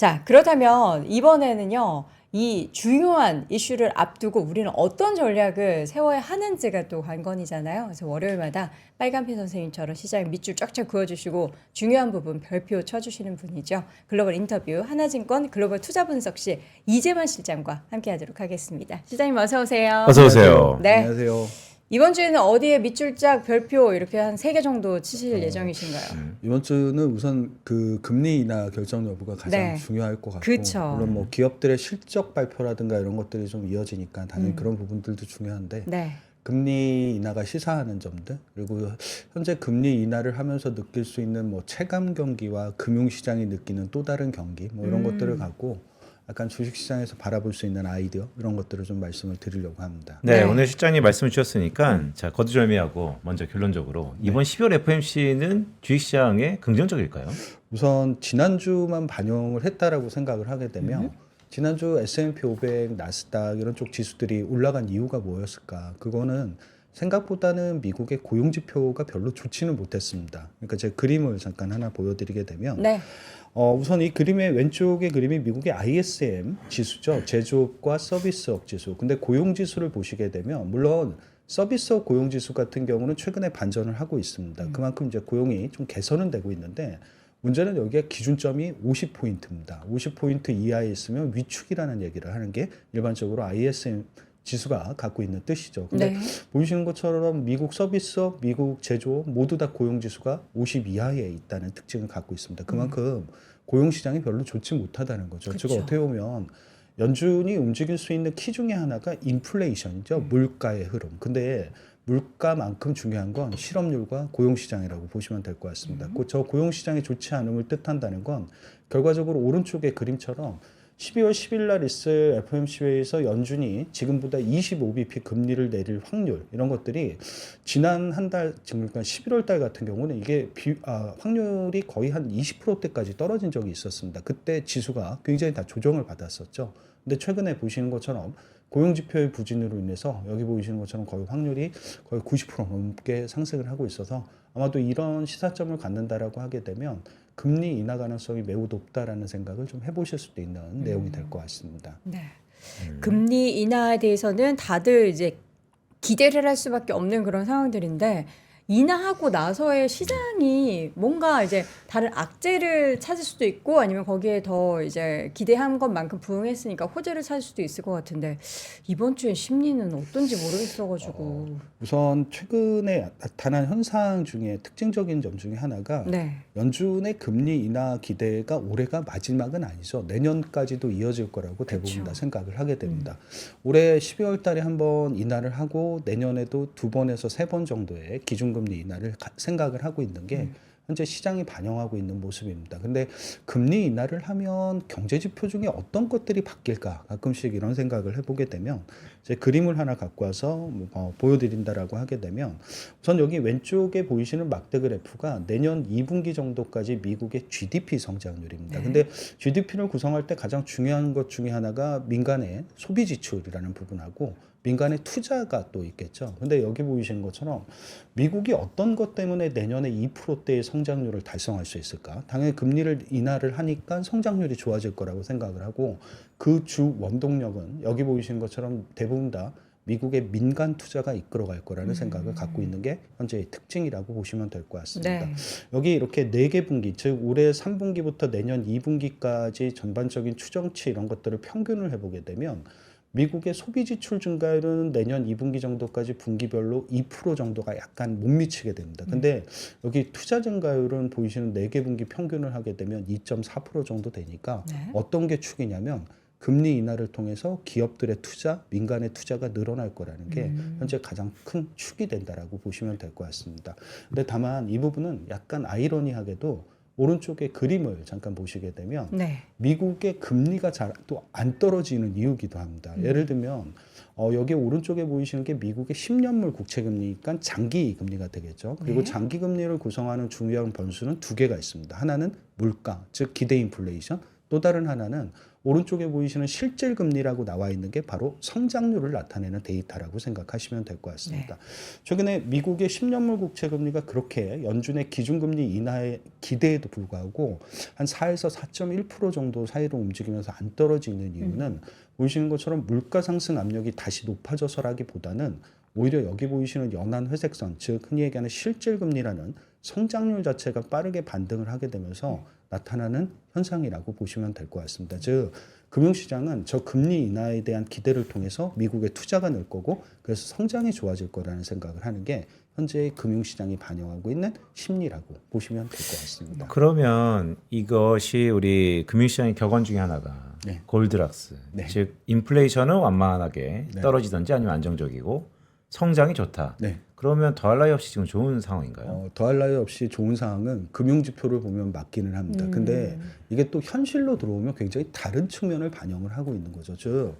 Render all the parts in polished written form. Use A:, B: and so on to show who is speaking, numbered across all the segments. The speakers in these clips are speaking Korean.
A: 자, 그렇다면 이번에는요, 이 중요한 이슈를 앞두고 우리는 어떤 전략을 세워야 하는지가 또 관건이잖아요. 그래서 월요일마다 빨간펜 선생님처럼 시장에 밑줄 쫙쫙 그어주시고 중요한 부분 별표 쳐주시는 분이죠. 글로벌 인터뷰 하나증권 글로벌 투자 분석실 이재만 실장과 함께하도록 하겠습니다. 실장님 어서 오세요.
B: 어서 오세요.
A: 네.
C: 안녕하세요.
A: 이번 주에는 어디에 밑줄 쫙 별표 이렇게 한 3개 정도 치실 예정이신가요?
C: 이번 주는 우선 그 금리 인하 결정 여부가 가장
A: 네.
C: 중요할 것 같고,
A: 그쵸.
C: 물론 뭐 기업들의 실적 발표라든가 이런 것들이 좀 이어지니까 당연히 그런 부분들도 중요한데,
A: 네.
C: 금리 인하가 시사하는 점들, 그리고 현재 금리 인하를 하면서 느낄 수 있는 뭐 체감 경기와 금융시장이 느끼는 또 다른 경기, 뭐 이런 것들을 갖고 약간 주식시장에서 바라볼 수 있는 아이디어 이런 것들을 좀 말씀을 드리려고 합니다.
B: 네,
A: 네.
B: 오늘 실장님 말씀을 주셨으니까 자 거두절미하고 먼저 결론적으로 이번 12월 FOMC는 주식시장에 긍정적일까요?
C: 우선 지난주만 반영을 했다라고 생각을 하게 되면 지난주 S&P 500, 나스닥 이런 쪽 지수들이 올라간 이유가 뭐였을까? 그거는 생각보다는 미국의 고용 지표가 별로 좋지는 못했습니다. 그러니까 제 그림을 잠깐 하나 보여드리게 되면
A: 네.
C: 우선 이 그림의 왼쪽의 그림이 미국의 ISM 지수죠. 제조업과 서비스업 지수. 근데 고용 지수를 보시게 되면 물론 서비스업 고용 지수 같은 경우는 최근에 반전을 하고 있습니다. 그만큼 이제 고용이 좀 개선은 되고 있는데 문제는 여기에 기준점이 50포인트입니다. 50포인트 이하에 있으면 위축이라는 얘기를 하는 게 일반적으로 ISM 지수가 갖고 있는 뜻이죠. 근데
A: 네.
C: 보이시는 것처럼 미국 서비스업, 미국 제조업 모두 다 고용 지수가 50 이하에 있다는 특징을 갖고 있습니다. 그만큼 고용 시장이 별로 좋지 못하다는 거죠.
A: 그쵸.
C: 즉 어떻게 보면 연준이 움직일 수 있는 키 중에 하나가 인플레이션이죠. 물가의 흐름. 근데 물가만큼 중요한 건 실업률과 고용 시장이라고 보시면 될 것 같습니다. 저 고용 시장이 좋지 않음을 뜻한다는 건 결과적으로 오른쪽의 그림처럼 12월 10일 날 있을 FOMC 회의에서 연준이 지금보다 25bp 금리를 내릴 확률 이런 것들이 지난 한 달, 그러니까 11월 달 같은 경우는 이게 확률이 거의 한 20%대까지 떨어진 적이 있었습니다. 그때 지수가 굉장히 다 조정을 받았었죠. 근데 최근에 보시는 것처럼 고용지표의 부진으로 인해서 여기 보이시는 것처럼 거의 확률이 거의 90% 넘게 상승을 하고 있어서 아마도 이런 시사점을 갖는다라고 하게 되면 금리 인하 가능성이 매우 높다라는 생각을 좀 해보실 수도 있는 내용이 될 것 같습니다.
A: 네. 금리 인하에 대해서는 다들 이제 기대를 할 수밖에 없는 그런 상황들인데 인하하고 나서의 시장이 뭔가 이제 다른 악재를 찾을 수도 있고 아니면 거기에 더 이제 기대한 것만큼 부응했으니까 호재를 찾을 수도 있을 것 같은데 이번 주에 심리는 어떤지 모르겠어가지고.
C: 우선 최근에 나타난 현상 중에 특징적인 점 중에 하나가
A: 네.
C: 연준의 금리 인하 기대가 올해가 마지막은 아니죠. 내년까지도 이어질 거라고 대부분 다 생각을 하게 됩니다. 올해 12월 달에 한번 인하를 하고 내년에도 2번에서 3번 정도의 기준금리 인하를 생각을 하고 있는 게 현재 시장이 반영하고 있는 모습입니다. 근데 금리 인하를 하면 경제 지표 중에 어떤 것들이 바뀔까 가끔씩 이런 생각을 해보게 되면 제 그림을 하나 갖고 와서 보여드린다라고 하게 되면 우선 여기 왼쪽에 보이시는 막대 그래프가 내년 2분기 정도까지 미국의 GDP 성장률입니다. 근데 GDP를 구성할 때 가장 중요한 것 중에 하나가 민간의 소비 지출이라는 부분하고 민간의 투자가 또 있겠죠. 근데 여기 보이시는 것처럼 미국이 어떤 것 때문에 내년에 2%대의 성장률을 달성할 수 있을까? 당연히 금리를 인하를 하니까 성장률이 좋아질 거라고 생각을 하고 그 주 원동력은 여기 보이시는 것처럼 대부분 다 미국의 민간 투자가 이끌어갈 거라는 생각을 갖고 있는 게 현재의 특징이라고 보시면 될 것 같습니다.
A: 네.
C: 여기 이렇게 4개 분기, 즉 올해 3분기부터 내년 2분기까지 전반적인 추정치 이런 것들을 평균을 해보게 되면 미국의 소비 지출 증가율은 내년 2분기 정도까지 분기별로 2% 정도가 약간 못 미치게 됩니다. 근데 여기 투자 증가율은 보이시는 4개 분기 평균을 하게 되면 2.4% 정도 되니까 어떤 게 축이냐면 금리 인하를 통해서 기업들의 투자, 민간의 투자가 늘어날 거라는 게 현재 가장 큰 축이 된다라고 보시면 될 것 같습니다. 근데 다만 이 부분은 약간 아이러니하게도 오른쪽의 그림을 잠깐 보시게 되면
A: 네.
C: 미국의 금리가 잘 또 안 떨어지는 이유기도 합니다. 예를 들면 여기 오른쪽에 보이시는 게 미국의 10년물 국채금리니까 장기 금리가 되겠죠. 그리고 장기 금리를 구성하는 중요한 변수는 2개가 있습니다. 하나는 물가, 즉 기대 인플레이션, 또 다른 하나는 오른쪽에 보이시는 실질금리라고 나와 있는 게 바로 성장률을 나타내는 데이터라고 생각하시면 될 것 같습니다. 최근에 미국의 10년물 국채금리가 그렇게 연준의 기준금리 인하의 기대에도 불구하고 한 4에서 4.1% 정도 사이로 움직이면서 안 떨어지는 이유는 보이시는 것처럼 물가 상승 압력이 다시 높아져서라기보다는 오히려 여기 보이시는 연한 회색선, 즉 흔히 얘기하는 실질금리라는 성장률 자체가 빠르게 반등을 하게 되면서 나타나는 현상이라고 보시면 될 것 같습니다. 즉 금융시장은 저 금리 인하에 대한 기대를 통해서 미국의 투자가 늘 거고 그래서 성장이 좋아질 거라는 생각을 하는 게 현재의 금융시장이 반영하고 있는 심리라고 보시면 될 것 같습니다.
B: 그러면 이것이 우리 금융시장의 격언 중에 하나가
C: 네.
B: 골드락스,
C: 네.
B: 즉 인플레이션은 완만하게
C: 네.
B: 떨어지든지 아니면 안정적이고 성장이 좋다.
C: 네.
B: 그러면 더할 나위 없이 지금 좋은 상황인가요?
C: 더할 나위 없이 좋은 상황은 금융지표를 보면 맞기는 합니다. 근데 이게 또 현실로 들어오면 굉장히 다른 측면을 반영을 하고 있는 거죠. 즉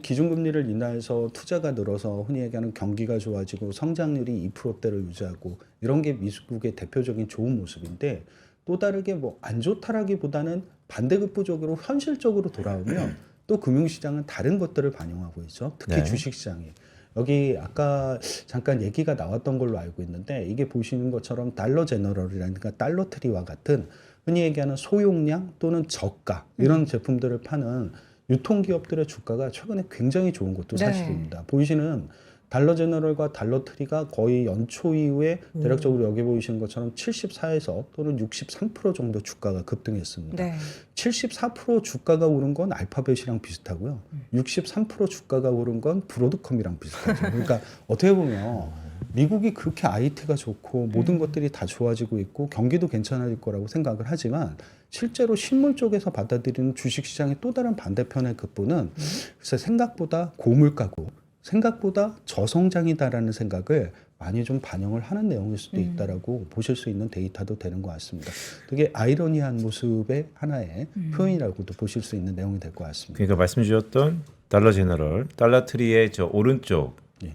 C: 기준금리를 인하해서 투자가 늘어서 흔히 얘기하는 경기가 좋아지고 성장률이 2%대를 유지하고 이런 게 미국의 대표적인 좋은 모습인데 또 다르게 뭐 안 좋다라기보다는 반대급부적으로 현실적으로 돌아오면 또 금융시장은 다른 것들을 반영하고 있죠. 특히
B: 네.
C: 주식시장이. 여기 아까 잠깐 얘기가 나왔던 걸로 알고 있는데 이게 보시는 것처럼 달러 제너럴이라든가 달러 트리와 같은 흔히 얘기하는 소용량 또는 저가 이런 제품들을 파는 유통기업들의 주가가 최근에 굉장히 좋은 것도
A: 네.
C: 사실입니다. 보이시는 달러 제너럴과 달러 트리가 거의 연초 이후에 대략적으로 여기 보이시는 것처럼 74에서 또는 63% 정도 주가가 급등했습니다.
A: 네.
C: 74% 주가가 오른 건 알파벳이랑 비슷하고요. 63% 주가가 오른 건 브로드컴이랑 비슷하죠. 그러니까 어떻게 보면 미국이 그렇게 IT가 좋고 모든 것들이 다 좋아지고 있고 경기도 괜찮아질 거라고 생각을 하지만 실제로 실물 쪽에서 받아들이는 주식시장의 또 다른 반대편의 급부는 글쎄 생각보다 고물가고 생각보다 저성장이다라는 생각을 많이 좀 반영을 하는 내용일 수도 있다라고 보실 수 있는 데이터도 되는 것 같습니다. 되게 아이러니한 모습의 하나의 표현이라고도 보실 수 있는 내용이 될 것 같습니다.
B: 그러니까 말씀 주셨던 달러 제너럴, 달러 트리의 저 오른쪽
C: 예.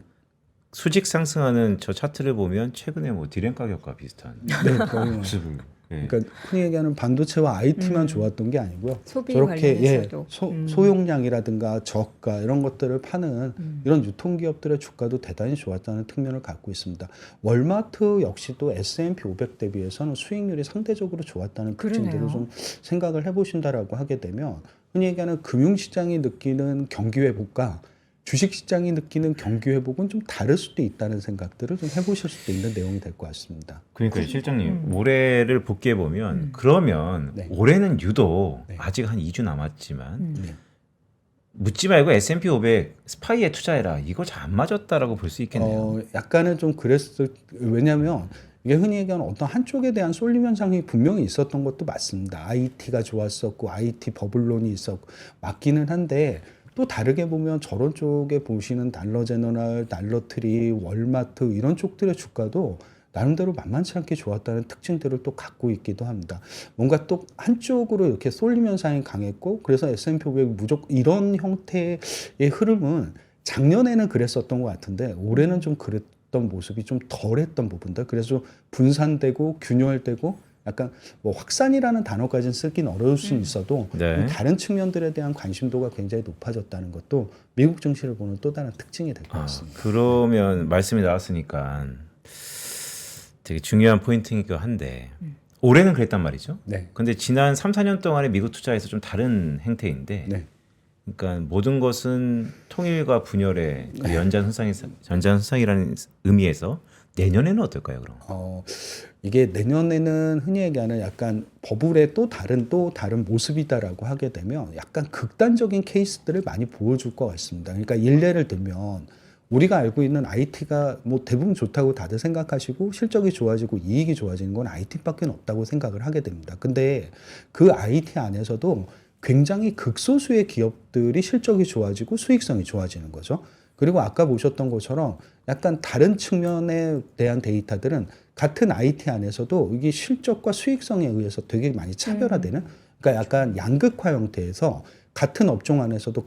B: 수직 상승하는 저 차트를 보면 최근에 뭐 디램 가격과 비슷한
C: 네, 거의 뭐
B: 모습을. 예.
C: 그러니까 흔히 얘기하는 반도체와 IT만 좋았던 게 아니고요.
A: 소비
C: 저렇게
A: 관련해서도.
C: 소용량이라든가 저가 이런 것들을 파는 이런 유통기업들의 주가도 대단히 좋았다는 측면을 갖고 있습니다. 월마트 역시도 S&P 500 대비해서는 수익률이 상대적으로 좋았다는 특징들을
A: 그러네요.
C: 좀 생각을 해보신다라고 하게 되면 흔히 얘기하는 금융시장이 느끼는 경기 회복과 주식시장이 느끼는 경기 회복은 좀 다를 수도 있다는 생각들을 좀 해보실 수도 있는 내용이 될 것 같습니다.
B: 그러니까 실장님 올해를 복귀해 보면 그러면
C: 네.
B: 올해는 유독
C: 네.
B: 아직 한 2주 남았지만
C: 네.
B: 묻지 말고 S&P 500 스파이에 투자해라. 이거 잘 안 맞았다라고 볼 수 있겠네요.
C: 약간은 좀 그랬을 왜냐하면 이게 흔히 얘기하는 어떤 한쪽에 대한 쏠림 현상이 분명히 있었던 것도 맞습니다. IT가 좋았었고 IT 버블론이 있었고 맞기는 한데 또 다르게 보면 저런 쪽에 보시는 달러 제너럴, 달러 트리, 월마트 이런 쪽들의 주가도 나름대로 만만치 않게 좋았다는 특징들을 또 갖고 있기도 합니다. 뭔가 또 한쪽으로 이렇게 쏠림 현상이 강했고 그래서 S&P 500 무조건 이런 형태의 흐름은 작년에는 그랬었던 것 같은데 올해는 좀 그랬던 모습이 좀 덜했던 부분들. 그래서 좀 분산되고 균열되고 약간 뭐 확산이라는 단어까지는 쓰긴 어려울 수는 있어도
B: 네.
C: 다른 측면들에 대한 관심도가 굉장히 높아졌다는 것도 미국 증시를 보는 또 다른 특징이 될 것 같습니다.
B: 그러면 말씀이 나왔으니까 되게 중요한 포인트이기도 한데 올해는 그랬단 말이죠.
C: 네.
B: 근데 지난 3, 4년 동안의 미국 투자에서 좀 다른 행태인데
C: 네.
B: 그러니까 모든 것은 통일과 분열의 그 연장선상이라는 의미에서 내년에는 어떨까요, 그럼?
C: 이게 내년에는 흔히 얘기하는 약간 버블의 또 다른 모습이다라고 하게 되면 약간 극단적인 케이스들을 많이 보여줄 것 같습니다. 그러니까 일례를 들면 우리가 알고 있는 IT가 뭐 대부분 좋다고 다들 생각하시고 실적이 좋아지고 이익이 좋아지는 건 IT밖에 없다고 생각을 하게 됩니다. 근데 그 IT 안에서도 굉장히 극소수의 기업들이 실적이 좋아지고 수익성이 좋아지는 거죠. 그리고 아까 보셨던 것처럼 약간 다른 측면에 대한 데이터들은 같은 IT 안에서도 이게 실적과 수익성에 의해서 되게 많이 차별화되는 그러니까 약간 양극화 형태에서 같은 업종 안에서도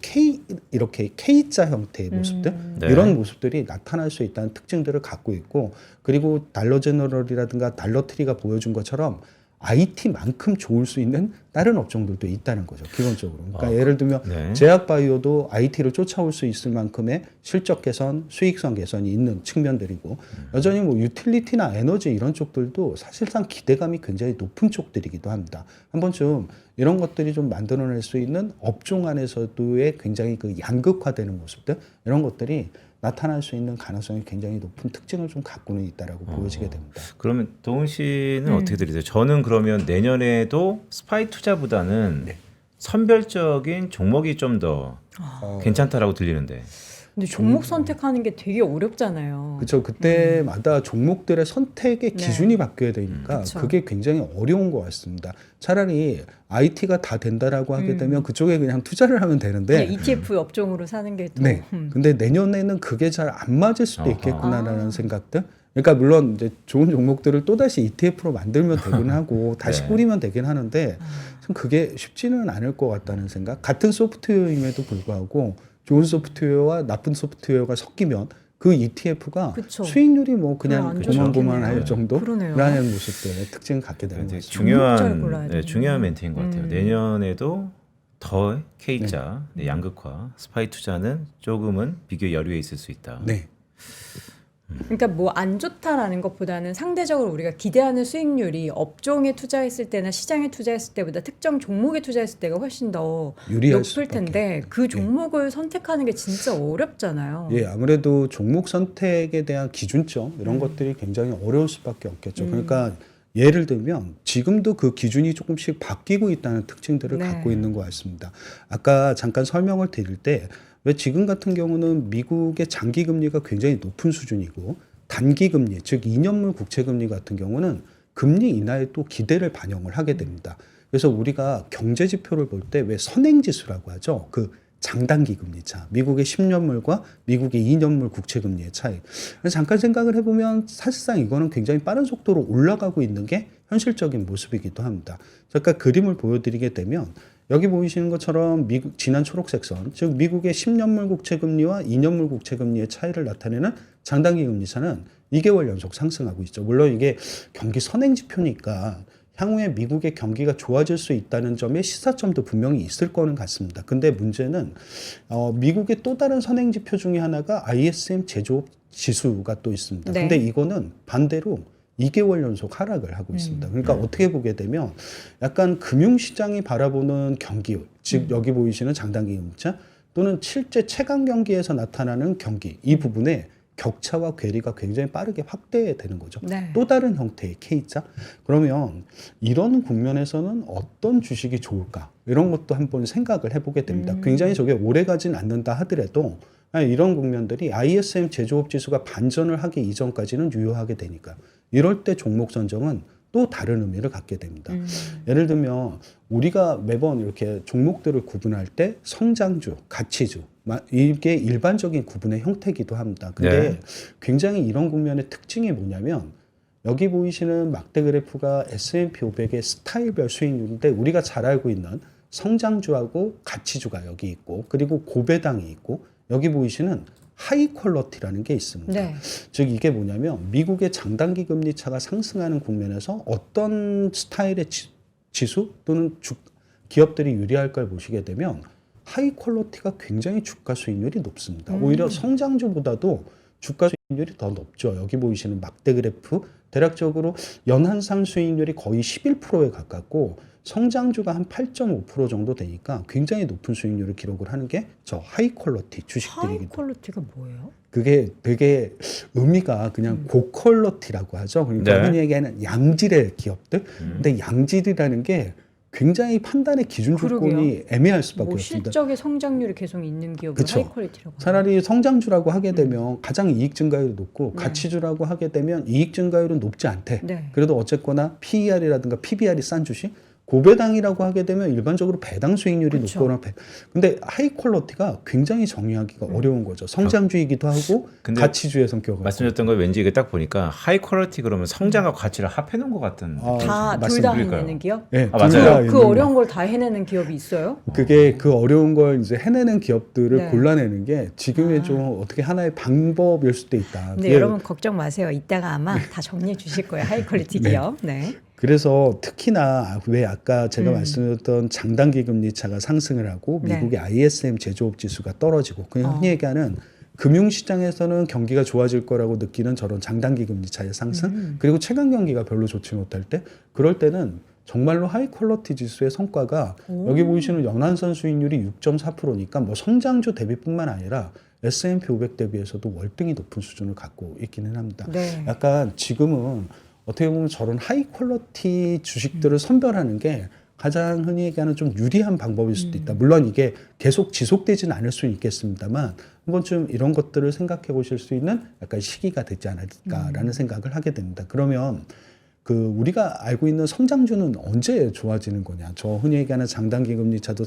C: 이렇게 K자 형태의 모습들
B: 네.
C: 이런 모습들이 나타날 수 있다는 특징들을 갖고 있고 그리고 달러 제너럴이라든가 달러 트리가 보여준 것처럼 IT만큼 좋을 수 있는 다른 업종들도 있다는 거죠. 기본적으로. 그러니까
B: 아,
C: 예를 들면
B: 네.
C: 제약바이오도 IT를 쫓아올 수 있을 만큼의 실적 개선, 수익성 개선이 있는 측면들이고 여전히 뭐 유틸리티나 에너지 이런 쪽들도 사실상 기대감이 굉장히 높은 쪽들이기도 합니다. 한 번쯤 이런 것들이 좀 만들어낼 수 있는 업종 안에서도의 굉장히 그 양극화되는 모습들 이런 것들이 나타날 수 있는 가능성이 굉장히 높은 특징을 좀 갖고는 있다라고 보여지게 됩니다.
B: 그러면 동훈 씨는 어떻게 들리세요? 저는 그러면 내년에도 스파이 투자보다는
C: 네.
B: 선별적인 종목이 좀 더 괜찮다라고 들리는데.
A: 근데 종목 선택하는 게 되게 어렵잖아요.
C: 그렇죠. 그때마다 종목들의 선택의
A: 네.
C: 기준이 바뀌어야 되니까
A: 그쵸.
C: 그게 굉장히 어려운 것 같습니다. 차라리 IT가 다 된다라고 하게 되면 그쪽에 그냥 투자를 하면 되는데
A: 그냥 ETF 업종으로 사는 게 더.
C: 네. 근데 내년에는 그게 잘 안 맞을 수도
B: 어허.
C: 있겠구나라는 생각들. 그러니까 물론 이제 좋은 종목들을 또 다시 ETF로 만들면 되긴 하고 다시
B: 네.
C: 꾸리면 되긴 하는데 참 그게 쉽지는 않을 것 같다는 생각. 같은 소프트웨어임에도 불구하고 좋은 소프트웨어와 나쁜 소프트웨어가 섞이면 그 ETF가
A: 그쵸.
C: 수익률이 뭐
A: 별로
C: 그냥
A: 안
C: 고만고만할
B: 좋겠네요.
C: 정도
A: 그러네요.
C: 라는 모습들의 특징을 갖게 되는
B: 되게
C: 거죠.
A: 종목자를 골라야
B: 중요한
A: 되는구나.
B: 중요한 멘트인 것 같아요. 내년에도 더 K자
C: 네.
B: 양극화 스파이 투자는 조금은 비교 여류에 있을 수 있다.
C: 네.
A: 그러니까 뭐 안 좋다라는 것보다는 상대적으로 우리가 기대하는 수익률이 업종에 투자했을 때나 시장에 투자했을 때보다 특정 종목에 투자했을 때가 훨씬 더
C: 유리할
A: 높을
C: 수밖에
A: 텐데 그 종목을 선택하는 게 진짜 어렵잖아요.
C: 예, 아무래도 종목 선택에 대한 기준점 이런 것들이 굉장히 어려울 수밖에 없겠죠. 그러니까 예를 들면 지금도 그 기준이 조금씩 바뀌고 있다는 특징들을
A: 네.
C: 갖고 있는 것 같습니다. 아까 잠깐 설명을 드릴 때 왜 지금 같은 경우는 미국의 장기 금리가 굉장히 높은 수준이고 단기 금리, 즉 2년물 국채 금리 같은 경우는 금리 인하에 또 기대를 반영을 하게 됩니다. 그래서 우리가 경제 지표를 볼 때 왜 선행 지수라고 하죠. 그 장단기 금리 차, 미국의 10년물과 미국의 2년물 국채 금리의 차이. 잠깐 생각을 해보면 사실상 이거는 굉장히 빠른 속도로 올라가고 있는 게 현실적인 모습이기도 합니다. 잠깐 그림을 보여드리게 되면 여기 보이시는 것처럼 미국 진한 초록색 선, 즉 미국의 10년물 국채 금리와 2년물 국채 금리의 차이를 나타내는 장단기 금리 차는 2개월 연속 상승하고 있죠. 물론 이게 경기 선행 지표니까 향후에 미국의 경기가 좋아질 수 있다는 점에 시사점도 분명히 있을 거는 같습니다. 근데 문제는 미국의 또 다른 선행 지표 중에 하나가 ISM 제조업 지수가 또 있습니다.
A: 네.
C: 근데 이거는 반대로 2개월 연속 하락을 하고 있습니다. 그러니까 어떻게 보게 되면 약간 금융시장이 바라보는 경기율, 즉 여기 보이시는 장단기 금리차 또는 실제 체감 경기에서 나타나는 경기 이 부분에 격차와 괴리가 굉장히 빠르게 확대되는 거죠.
A: 네.
C: 또 다른 형태의 K자. 그러면 이런 국면에서는 어떤 주식이 좋을까? 이런 것도 한번 생각을 해보게 됩니다. 굉장히 저게 오래 가진 않는다 하더라도 이런 국면들이 ISM 제조업 지수가 반전을 하기 이전까지는 유효하게 되니까 이럴 때 종목 선정은 또 다른 의미를 갖게 됩니다. 예를 들면 우리가 매번 이렇게 종목들을 구분할 때 성장주, 가치주 이게 일반적인 구분의 형태이기도 합니다. 근데
B: 네.
C: 굉장히 이런 국면의 특징이 뭐냐면 여기 보이시는 막대 그래프가 S&P 500의 스타일별 수익률인데 우리가 잘 알고 있는 성장주하고 가치주가 여기 있고 그리고 고배당이 있고 여기 보이시는 하이 퀄러티라는 게 있습니다.
A: 네.
C: 즉 이게 뭐냐면 미국의 장단기 금리 차가 상승하는 국면에서 어떤 스타일의 지수 또는 기업들이 유리할까를 보시게 되면 하이 퀄러티가 굉장히 주가 수익률이 높습니다. 오히려 성장주보다도 주가 수익률이 더 높죠. 여기 보이시는 막대 그래프 대략적으로 연한상 수익률이 거의 11%에 가깝고 성장주가 한 8.5% 정도 되니까 굉장히 높은 수익률을 기록을 하는 게 저 하이 퀄러티
A: 하이
C: 주식들이기도
A: 퀄리티가 뭐예요?
C: 그게 되게 의미가 그냥 고퀄러티라고 하죠. 그러니까
B: 네.
C: 흔히 얘기하는 양질의 기업들. 근데 양질이라는 게 굉장히 판단의 기준 조건이
A: 그러게요.
C: 애매할 수밖에
A: 뭐
C: 없습니다.
A: 실적의 성장률이 계속 있는 기업을
C: 그쵸.
A: 하이 퀄리티라고 하나요?
C: 차라리 성장주라고 하게 되면 가장 이익 증가율이 높고
A: 네.
C: 가치주라고 하게 되면 이익 증가율은 높지 않대.
A: 네.
C: 그래도 어쨌거나 PER이라든가 PBR이 싼 주식 고배당이라고 하게 되면 일반적으로 배당 수익률이
A: 그쵸.
C: 높거나 근데 하이 퀄러티가 굉장히 정의하기가 어려운 거죠. 성장주이기도 하고
B: 근데
C: 가치주의 성격을
B: 말씀하셨던 거 왠지 이게 딱 보니까 하이 퀄리티 그러면 성장과 가치를 합해 놓은 것 같은.
A: 다 둘
C: 맞습니다.
A: 다
B: 그러니까요.
A: 해내는 기업?
C: 네,
B: 아, 맞아요.
A: 그 어려운 걸 다 해내는 기업이 있어요?
C: 그게 그 어려운 걸 이제 해내는 기업들을
A: 네.
C: 골라내는 게 지금의 좀 어떻게 하나의 방법일 수도 있다.
A: 근데
C: 그게
A: 여러분 걱정 마세요. 이따가 아마 다 정리해 주실 거예요. 하이 퀄리티 기업. 네.
C: 그래서 특히나 왜 아까 제가
A: 음.
C: 말씀드렸던 장단기 금리차가 상승을 하고
A: 네.
C: 미국의 ISM 제조업 지수가 떨어지고 그냥 흔히
A: 어.
C: 얘기하는 금융시장에서는 경기가 좋아질 거라고 느끼는 저런 장단기 금리차의 상승 그리고 최근 경기가 별로 좋지 못할 때 그럴 때는 정말로 하이 퀄러티 지수의 성과가
A: 오.
C: 여기 보이시는 연한선 수익률이 6.4%니까 뭐 성장주 대비뿐만 아니라 S&P 500 대비해서도 월등히 높은 수준을 갖고 있기는 합니다.
A: 네.
C: 약간 지금은 어떻게 보면 저런 하이 퀄러티 주식들을 선별하는 게 가장 흔히 얘기하는 좀 유리한 방법일 수도 있다. 물론 이게 계속 지속되지는 않을 수는 있겠습니다만 한 번쯤 이런 것들을 생각해 보실 수 있는 약간 시기가 되지 않을까라는 생각을 하게 됩니다. 그러면 그 우리가 알고 있는 성장주는 언제 좋아지는 거냐? 저 흔히 얘기하는 장단기 금리차도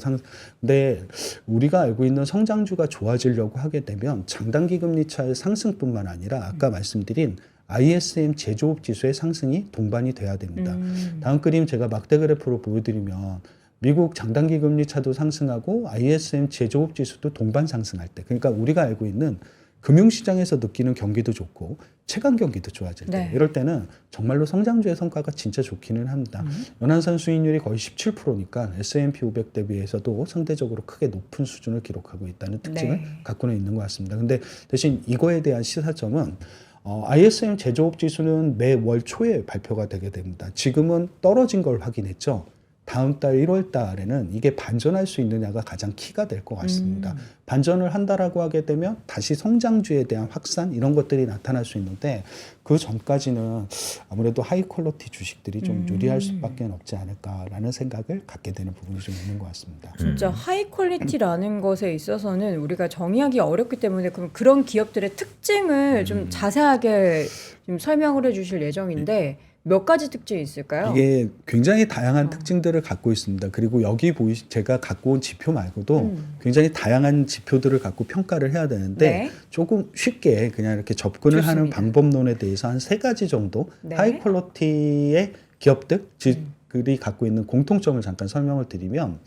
C: 근데 우리가 알고 있는 성장주가 좋아지려고 하게 되면 장단기 금리차의 상승뿐만 아니라 아까 말씀드린 ISM 제조업 지수의 상승이 동반이 돼야 됩니다. 다음 그림 제가 막대 그래프로 보여드리면 미국 장단기 금리차도 상승하고 ISM 제조업 지수도 동반 상승할 때, 그러니까 우리가 알고 있는 금융시장에서 느끼는 경기도 좋고 체감 경기도 좋아질 때,
A: 네.
C: 이럴 때는 정말로 성장주의 성과가 진짜 좋기는 합니다. 연한선 수익률이 거의 17%니까 S&P 500 대비해서도 상대적으로 크게 높은 수준을 기록하고 있다는 특징을
A: 네.
C: 갖고는 있는 것 같습니다. 근데 대신 이거에 대한 시사점은 ISM 제조업 지수는 매월 초에 발표가 되게 됩니다. 지금은 떨어진 걸 확인했죠. 다음 달 1월 달에는 이게 반전할 수 있느냐가 가장 키가 될 것 같습니다. 반전을 한다라고 하게 되면 다시 성장주에 대한 확산 이런 것들이 나타날 수 있는데 그 전까지는 아무래도 하이 퀄러티 주식들이 좀 유리할 수밖에 없지 않을까라는 생각을 갖게 되는 부분이 좀 있는 것 같습니다.
A: 진짜 하이 퀄리티라는 것에 있어서는 우리가 정의하기 어렵기 때문에 그럼 그런 기업들의 특징을 좀 자세하게 좀 설명을 해주실 예정인데 몇 가지 특징이 있을까요?
C: 이게 굉장히 다양한 특징들을 갖고 있습니다. 그리고 여기 제가 갖고 온 지표 말고도 굉장히 다양한 지표들을 갖고 평가를 해야 되는데
A: 네.
C: 조금 쉽게 그냥 이렇게 접근을 하는
A: 좋습니다.
C: 방법론에 대해서 한 3가지 정도
A: 네.
C: 하이 퀄러티의 기업들이 갖고 있는 공통점을 잠깐 설명을 드리면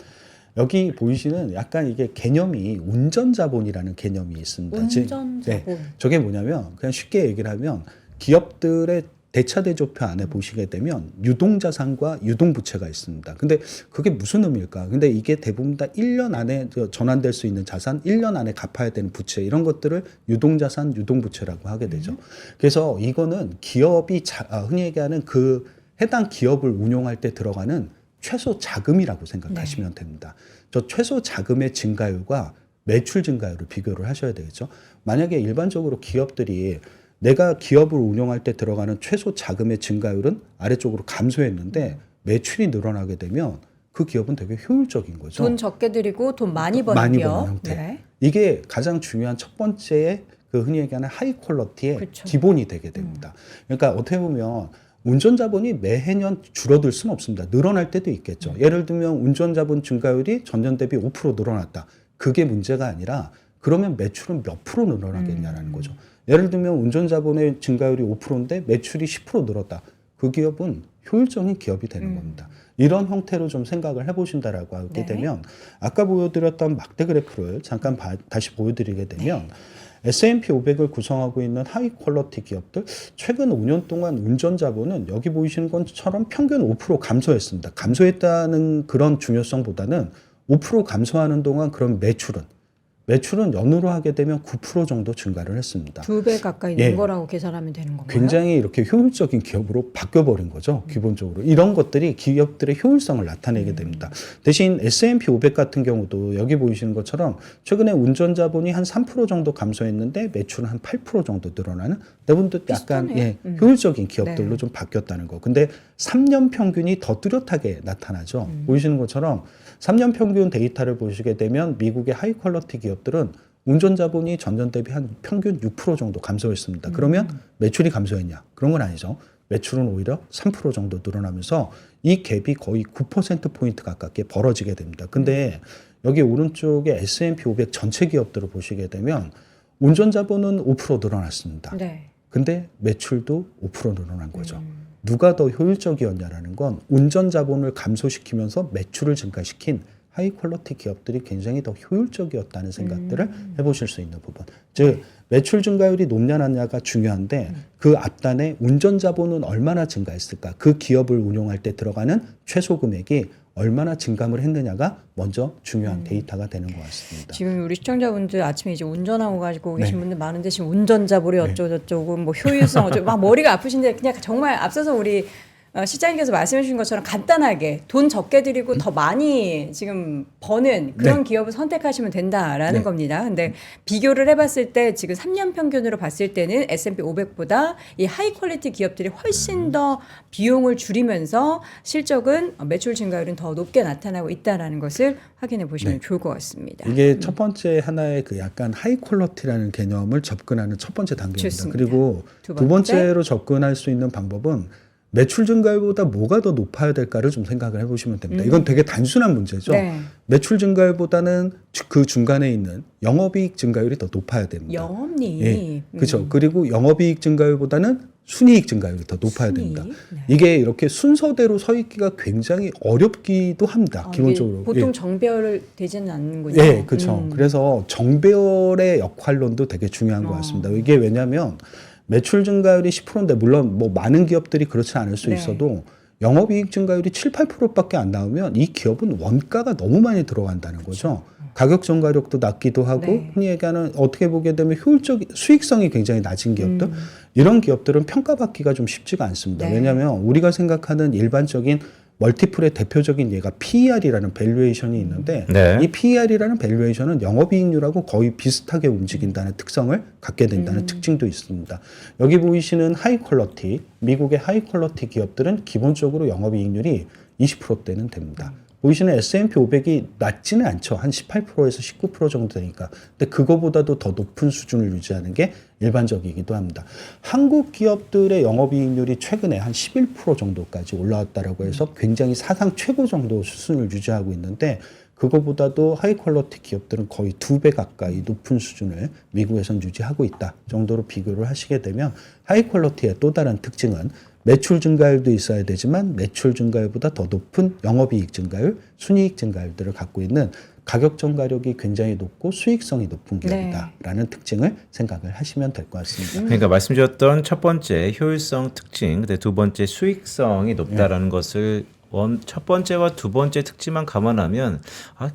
C: 여기 보이시는 약간 이게 개념이 운전자본이라는 개념이 있습니다.
A: 운전자본.
C: 네, 저게 뭐냐면 그냥 쉽게 얘기를 하면 기업들의 대차대조표 안에 보시게 되면 유동자산과 유동부채가 있습니다. 근데 그게 무슨 의미일까? 근데 이게 대부분 다 1년 안에 전환될 수 있는 자산, 1년 안에 갚아야 되는 부채 이런 것들을 유동자산, 유동부채라고 하게 되죠. 그래서 이거는 기업이 흔히 얘기하는 그 해당 기업을 운용할 때 들어가는 최소 자금이라고 생각하시면 됩니다. 저 최소 자금의 증가율과 매출 증가율을 비교를 하셔야 되겠죠. 만약에 일반적으로 기업들이 내가 기업을 운영할 때 들어가는 최소 자금의 증가율은 아래쪽으로 감소했는데 매출이 늘어나게 되면 그 기업은 되게 효율적인 거죠.
A: 돈 적게 들이고 돈 많이 버는 기업.
C: 형태.
A: 네.
C: 이게 가장 중요한 첫 번째의 그 흔히 얘기하는 하이 퀄러티의
A: 그쵸.
C: 기본이 되게 됩니다. 그러니까 어떻게 보면 운전자본이 매해년 줄어들 수는 없습니다. 늘어날 때도 있겠죠. 예를 들면 운전자본 증가율이 전년 대비 5% 늘어났다. 그게 문제가 아니라 그러면 매출은 몇 프로 늘어나겠냐라는 거죠. 예를 들면 운전자본의 증가율이 5%인데 매출이 10% 늘었다. 그 기업은 효율적인 기업이 되는 겁니다. 이런 형태로 좀 생각을 해보신다라고 하게
A: 네.
C: 되면 아까 보여드렸던 막대 그래프를 잠깐 다시 보여드리게 되면 S&P 500을 구성하고 있는 하이 퀄러티 기업들 최근 5년 동안 운전자본은 여기 보이시는 것처럼 평균 5% 감소했습니다. 감소했다는 그런 중요성보다는 5% 감소하는 동안 그런 매출은 연으로 하게 되면 9% 정도 증가를 했습니다.
A: 2배 가까이 는
C: 예.
A: 거라고 계산하면 되는 건가요?
C: 굉장히 이렇게 효율적인 기업으로 바뀌어버린 거죠. 기본적으로. 이런 것들이 기업들의 효율성을 나타내게 됩니다. 대신 S&P 500 같은 경우도 여기 보이시는 것처럼 최근에 운전자본이 한 3% 정도 감소했는데 매출은 한 8% 정도 늘어나는 대부분도 약간
A: 비슷하네요.
C: 효율적인 기업들로
A: 네.
C: 좀 바뀌었다는 거. 근데 3년 평균이 더 뚜렷하게 나타나죠. 보이시는 것처럼 3년 평균 데이터를 보시게 되면 미국의 하이 퀄러티 기업들은 운전자본이 전년 대비 한 평균 6% 정도 감소했습니다. 그러면 매출이 감소했냐? 그런 건 아니죠. 매출은 오히려 3% 정도 늘어나면서 이 갭이 거의 9%포인트 가깝게 벌어지게 됩니다. 근데 여기 오른쪽에 S&P 500 전체 기업들을 보시게 되면 운전자본은 5% 늘어났습니다.
A: 네.
C: 근데 매출도 5% 늘어난 거죠. 누가 더 효율적이었냐라는 건 운전자본을 감소시키면서 매출을 증가시킨 하이 퀄리티 기업들이 굉장히 더 효율적이었다는 생각들을 해보실 수 있는 부분. 즉 매출 증가율이 높냐 낮냐가 중요한데 그 앞단에 운전 자본은 얼마나 증가했을까? 그 기업을 운용할 때 들어가는 최소 금액이 얼마나 증감을 했느냐가 먼저 중요한 데이터가 되는 것 같습니다.
A: 지금 우리 시청자분들 아침에 이제 운전하고 가지고 계신
C: 네.
A: 분들 많은데 지금 운전자보리 어쩌고저쩌고 뭐 효율성 어쩌고 막 머리가 아프신데 그냥 정말 앞서서 우리 시장님께서 말씀해 주신 것처럼 간단하게 돈 적게 들이고 더 많이 지금 버는 그런
C: 네.
A: 기업을 선택하시면 된다라는
C: 네.
A: 겁니다. 근데 비교를 해봤을 때 지금 3년 평균으로 봤을 때는 S&P 500보다 이 하이 퀄리티 기업들이 훨씬 더 비용을 줄이면서 실적은 매출 증가율은 더 높게 나타나고 있다라는 것을 확인해 보시면
C: 네.
A: 좋을 것 같습니다.
C: 이게 첫 번째 하나의 그 약간 하이 퀄리티라는 개념을 접근하는 첫 번째 단계입니다.
A: 좋습니다.
C: 그리고
A: 두
C: 두
A: 번째.
C: 번째로 접근할 수 있는 방법은 매출 증가율보다 뭐가 더 높아야 될까를 좀 생각을 해보시면 됩니다. 이건 되게 단순한 문제죠.
A: 네.
C: 매출 증가율보다는 그 중간에 있는 영업이익 증가율이 더 높아야 됩니다.
A: 영업이익.
C: 예, 그렇죠. 그리고 영업이익 증가율보다는 순이익 증가율이 더 높아야
A: 순이익?
C: 됩니다.
A: 네.
C: 이게 이렇게 순서대로 서 있기가 굉장히 어렵기도 합니다. 기본적으로.
A: 이게 보통
C: 예.
A: 정별 되지는 않는군요.
C: 예, 그렇죠. 그래서 정별의 역할론도 되게 중요한 것 같습니다. 이게 왜냐하면 매출 증가율이 10%인데 물론 뭐 많은 기업들이 그렇지 않을 수
A: 네.
C: 있어도 영업이익 증가율이 7, 8%밖에 안 나오면 이 기업은 원가가 너무 많이 들어간다는 거죠. 가격 전가력도 낮기도 하고
A: 네.
C: 흔히 얘기하는 어떻게 보게 되면 수익성이 굉장히 낮은 기업들 이런 기업들은 평가받기가 좀 쉽지가 않습니다.
A: 네.
C: 왜냐하면 우리가 생각하는 일반적인 멀티플의 대표적인 예가 PER이라는 밸류에이션이 있는데
B: 네.
C: 이 PER이라는 밸류에이션은 영업이익률하고 거의 비슷하게 움직인다는 특성을 갖게 된다는 특징도 있습니다. 여기 보이시는 하이 퀄리티, 미국의 하이 퀄리티 기업들은 기본적으로 영업이익률이 20%대는 됩니다. 보이시는 S&P 500이 낮지는 않죠. 한 18%에서 19% 정도 되니까. 근데 그거보다도 더 높은 수준을 유지하는 게 일반적이기도 합니다. 한국 기업들의 영업이익률이 최근에 한 11% 정도까지 올라왔다라고 해서 굉장히 사상 최고 정도 수준을 유지하고 있는데 그거보다도 하이 퀄리티 기업들은 거의 2배 가까이 높은 수준을 미국에선 유지하고 있다 정도로 비교를 하시게 되면 하이 퀄리티의 또 다른 특징은 매출 증가율도 있어야 되지만 매출 증가율보다 더 높은 영업이익 증가율, 순이익 증가율들을 갖고 있는 가격 전가력이 굉장히 높고 수익성이 높은 기업이다라는 특징을 생각을 하시면 될 것 같습니다.
B: 그러니까 말씀드렸던 첫 번째 효율성 특징, 근데 두 번째 수익성이 높다라는 것을 첫 번째와 두 번째 특징만 감안하면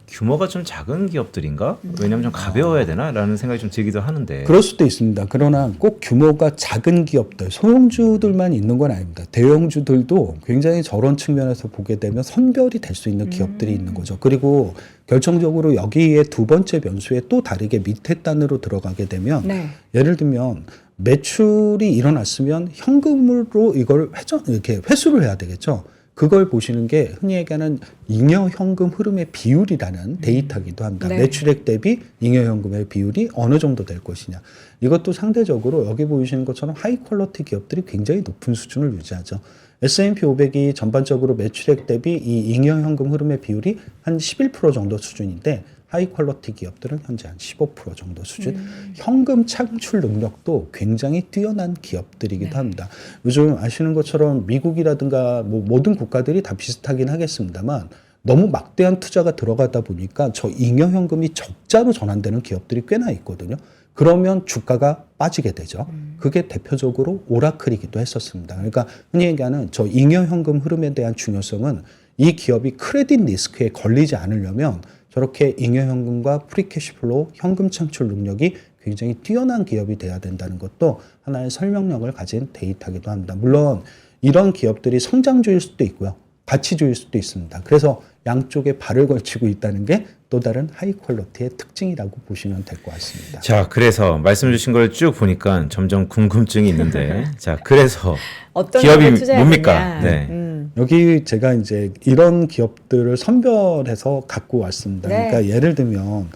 B: 규모가 좀 작은 기업들인가? 왜냐하면 좀 가벼워야 되나라는 생각이 좀 들기도 하는데.
C: 그럴 수도 있습니다. 그러나 꼭 규모가 작은 기업들, 소형주들만 있는 건 아닙니다. 대형주들도 굉장히 저런 측면에서 보게 되면 선별이 될 수 있는 기업들이 있는 거죠. 그리고 결정적으로 여기에 두 번째 변수에 또 다르게 밑에 단으로 들어가게 되면
A: 네.
C: 예를 들면 매출이 일어났으면 현금으로 이걸 이렇게 회수를 해야 되겠죠. 그걸 보시는 게 흔히 얘기하는 잉여현금 흐름의 비율이라는 데이터이기도 합니다.
A: 네.
C: 매출액 대비 잉여현금의 비율이 어느 정도 될 것이냐. 이것도 상대적으로 여기 보이시는 것처럼 하이 퀄리티 기업들이 굉장히 높은 수준을 유지하죠. S&P 500이 전반적으로 매출액 대비 이 잉여현금 흐름의 비율이 한 11% 정도 수준인데 하이 퀄리티 기업들은 현재 한 15% 정도 수준. 현금 창출 능력도 굉장히 뛰어난 기업들이기도 합니다. 요즘 아시는 것처럼 미국이라든가 뭐 모든 국가들이 다 비슷하긴 하겠습니다만 너무 막대한 투자가 들어가다 보니까 저 잉여현금이 적자로 전환되는 기업들이 꽤나 있거든요. 그러면 주가가 빠지게 되죠. 그게 대표적으로 오라클이기도 했었습니다. 그러니까 흔히 얘기하는 저 잉여현금 흐름에 대한 중요성은 이 기업이 크레딧 리스크에 걸리지 않으려면 저렇게 잉여현금과 프리캐시플로우 현금 창출 능력이 굉장히 뛰어난 기업이 돼야 된다는 것도 하나의 설명력을 가진 데이터이기도 합니다. 물론 이런 기업들이 성장주일 수도 있고요. 가치주일 수도 있습니다. 그래서 양쪽에 발을 걸치고 있다는 게 또 다른 하이 퀄리티의 특징이라고 보시면 될 것 같습니다.
B: 자, 그래서 말씀 주신 걸 쭉 보니까 점점 궁금증이 있는데, 자, 그래서
A: 어떤
B: 기업이
A: 기업에 투자해야
B: 뭡니까?
A: 되냐.
B: 네.
C: 여기 제가 이제 이런 기업들을 선별해서 갖고 왔습니다.
A: 네.
C: 그러니까 예를 들면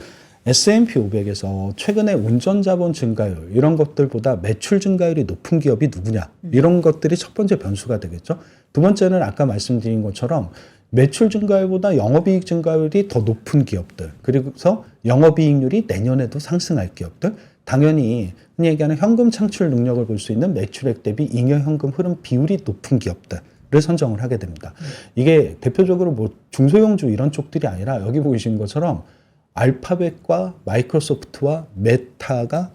C: S&P 500에서 최근에 운전자본 증가율 이런 것들보다 매출 증가율이 높은 기업이 누구냐 이런 것들이 첫 번째 변수가 되겠죠. 두 번째는 아까 말씀드린 것처럼 매출 증가율보다 영업이익 증가율이 더 높은 기업들 그리고서 영업이익률이 내년에도 상승할 기업들 당연히 흔히 얘기하는 현금 창출 능력을 볼 수 있는 매출액 대비 잉여현금 흐름 비율이 높은 기업들을 선정을 하게 됩니다. 이게 대표적으로 뭐 중소형주 이런 쪽들이 아니라 여기 보이시는 것처럼 알파벳과 마이크로소프트와 메타가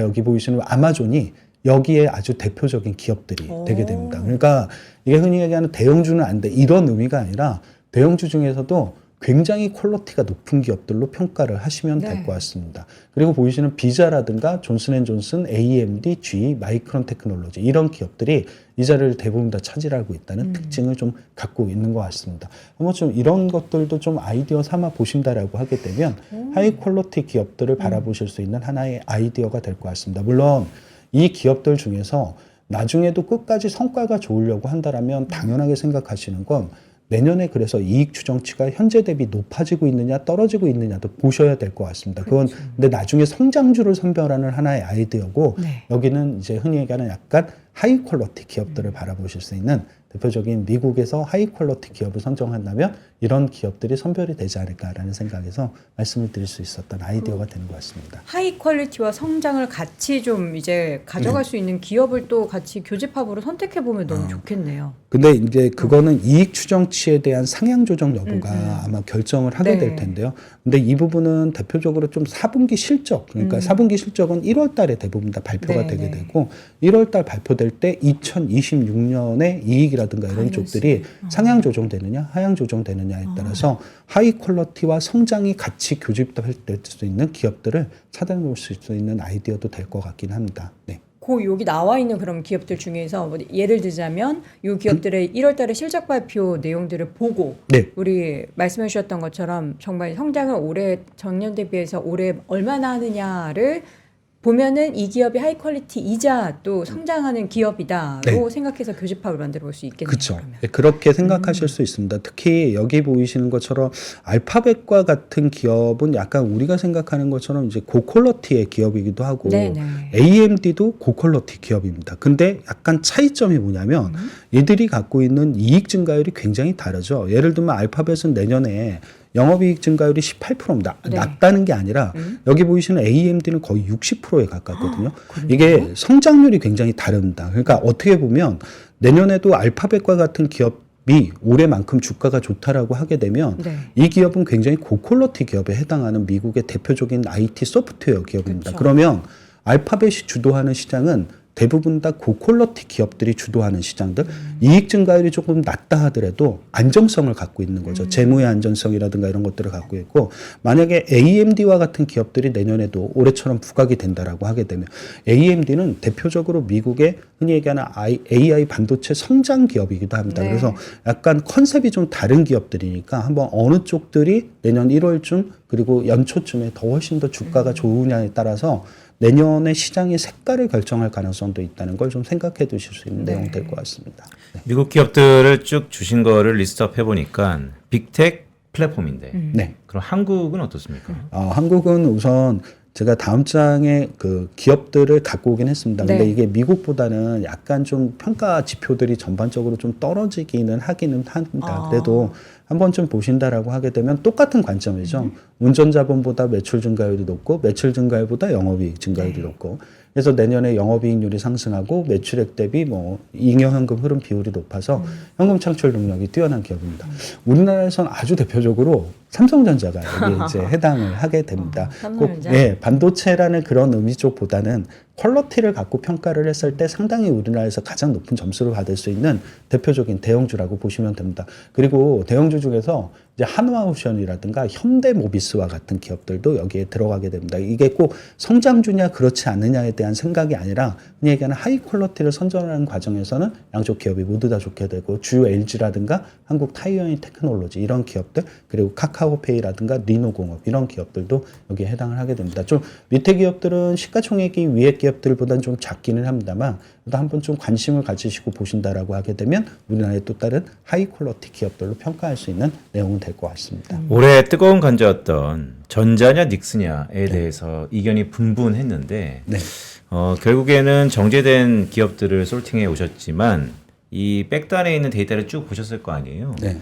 C: 여기 보이시는 아마존이 여기에 아주 대표적인 기업들이 되게 됩니다. 그러니까 이게 흔히 얘기하는 대형주는 안 돼. 이런 의미가 아니라 대형주 중에서도 굉장히 퀄리티가 높은 기업들로 평가를 하시면
A: 네.
C: 될 것 같습니다. 그리고 보이시는 비자라든가 존슨앤존슨, AMD, GE, 마이크론 테크놀로지 이런 기업들이 이 자리를 대부분 다 차지하고 있다는 특징을 좀 갖고 있는 것 같습니다. 한번 좀 이런 것들도 좀 아이디어 삼아 보신다라고 하게 되면 하이 퀄리티 기업들을 바라보실 수 있는 하나의 아이디어가 될 것 같습니다. 물론 이 기업들 중에서 나중에도 끝까지 성과가 좋으려고 한다라면 당연하게 생각하시는 건 내년에 그래서 이익 추정치가 현재 대비 높아지고 있느냐 떨어지고 있느냐도 보셔야 될 것 같습니다. 그건 근데 나중에 성장주를 선별하는 하나의 아이디어고
A: 네.
C: 여기는 이제 흔히 얘기하는 약간 하이 퀄리티 기업들을 바라보실 수 있는 대표적인 미국에서 하이 퀄리티 기업을 선정한다면 이런 기업들이 선별이 되지 않을까라는 생각에서 말씀을 드릴 수 있었던 아이디어가 되는 것 같습니다.
A: 하이 퀄리티와 성장을 같이 좀 이제 가져갈 수 있는 기업을 또 같이 교집합으로 선택해 보면 너무 좋겠네요.
C: 근데 이제 그거는 이익 추정치에 대한 상향 조정 여부가 아마 결정을 하게
A: 네.
C: 될 텐데요. 근데 이 부분은 대표적으로 좀 4분기 실적, 그러니까 4분기 실적은 1월 달에 대부분 다 발표가
A: 네,
C: 되게
A: 네.
C: 되고 1월 달 발표될 때 2026년의 이익이라든가 이런
A: 가이던스.
C: 쪽들이 상향 조정되느냐, 하향 조정되느냐에 따라서 하이 퀄리티와 성장이 같이 교집될 수 있는 기업들을 찾아볼 수 있는 아이디어도 될 것 같긴 합니다. 네.
A: 여기 나와 있는 그런 기업들 중에서 뭐 예를 들자면 이 기업들의 1월 달에 실적 발표 내용들을 보고
C: 네.
A: 우리 말씀해 주셨던 것처럼 정말 성장을 올해 전년 대비해서 올해 얼마나 하느냐를 보면은 이 기업이 하이 퀄리티이자 또 성장하는 기업이다로
C: 네.
A: 생각해서 교집합을 만들어 볼 수 있겠네요.
C: 그렇죠.
A: 그러면.
C: 그렇게 생각하실 수 있습니다. 특히 여기 보이시는 것처럼 알파벳과 같은 기업은 약간 우리가 생각하는 것처럼 이제 고퀄러티의 기업이기도 하고
A: 네네.
C: AMD도 고퀄러티 기업입니다. 근데 약간 차이점이 뭐냐면 얘들이 갖고 있는 이익 증가율이 굉장히 다르죠. 예를 들면 알파벳은 내년에 영업이익 증가율이 18%입니다.
A: 네.
C: 낮다는 게 아니라 여기 보이시는 AMD는 거의 60%에 가깝거든요.
A: 그래요?
C: 이게 성장률이 굉장히 다릅니다. 그러니까 어떻게 보면 내년에도 알파벳과 같은 기업이 올해만큼 주가가 좋다라고 하게 되면
A: 네.
C: 이 기업은 굉장히 고퀄러티 기업에 해당하는 미국의 대표적인 IT 소프트웨어 기업입니다.
A: 그쵸.
C: 그러면 알파벳이 주도하는 시장은 대부분 다 고퀄러티 기업들이 주도하는 시장들, 이익 증가율이 조금 낮다 하더라도 안정성을 갖고 있는 거죠. 재무의 안전성이라든가 이런 것들을 갖고 있고, 만약에 AMD와 같은 기업들이 내년에도 올해처럼 부각이 된다라고 하게 되면 AMD는 대표적으로 미국의 흔히 얘기하는 AI 반도체 성장 기업이기도 합니다.
A: 네.
C: 그래서 약간 컨셉이 좀 다른 기업들이니까 한번 어느 쪽들이 내년 1월쯤 그리고 연초쯤에 더 훨씬 더 주가가 좋으냐에 따라서 내년의 시장의 색깔을 결정할 가능성도 있다는 걸 좀 생각해 두실 수 있는
A: 네.
C: 내용 될 것 같습니다. 네.
B: 미국 기업들을 쭉 주신 거를 리스트업 해보니까 빅텍 플랫폼인데
C: 네.
B: 그럼 한국은 어떻습니까?
C: 한국은 우선 제가 다음 장에 그 기업들을 갖고 오긴 했습니다. 근데
A: 네.
C: 이게 미국보다는 약간 좀 평가 지표들이 전반적으로 좀 떨어지기는 하기는 합니다. 그래도 한 번쯤 보신다라고 하게 되면 똑같은 관점이죠. 운전 자본보다 매출 증가율이 높고 매출 증가율보다 영업이익 증가율이 높고 그래서 내년에 영업이익률이 상승하고 매출액 대비 뭐 잉여현금 흐름 비율이 높아서 현금 창출 능력이 뛰어난 기업입니다. 우리나라에서는 아주 대표적으로 삼성전자가 여기에 이제 해당을 하게 됩니다.
A: 삼성전자?
C: 꼭 예, 반도체라는 그런 의미 쪽보다는 퀄리티를 갖고 평가를 했을 때 상당히 우리나라에서 가장 높은 점수를 받을 수 있는 대표적인 대형주라고 보시면 됩니다. 그리고 대형주 중에서 이제 한화오션이라든가 현대모비스와 같은 기업들도 여기에 들어가게 됩니다. 이게 꼭 성장주냐 그렇지 않느냐에 대한 생각이 아니라 흔히 얘기하는 하이 퀄리티를 선전하는 과정에서는 양쪽 기업이 모두 다 좋게 되고 주요 LG라든가 한국 타이어인 테크놀로지 이런 기업들 그리고 카카오페이라든가 리노공업 이런 기업들도 여기에 해당을 하게 됩니다. 좀 밑에 기업들은 시가총액이 위에 기업들보다는 좀 작기는 합니다만 또 한번 좀 관심을 가지시고 보신다라고 하게 되면 우리나라의 또 다른 하이 퀄리티 기업들로 평가할 수 있는 내용은 될 것 같습니다.
B: 올해 뜨거운 관자였던 전자냐 닉스냐에 대해서 이견이 분분했는데
C: 네.
B: 결국에는 정제된 기업들을 솔팅해 오셨지만 이 백단에 있는 데이터를 쭉 보셨을 거 아니에요.
C: 네.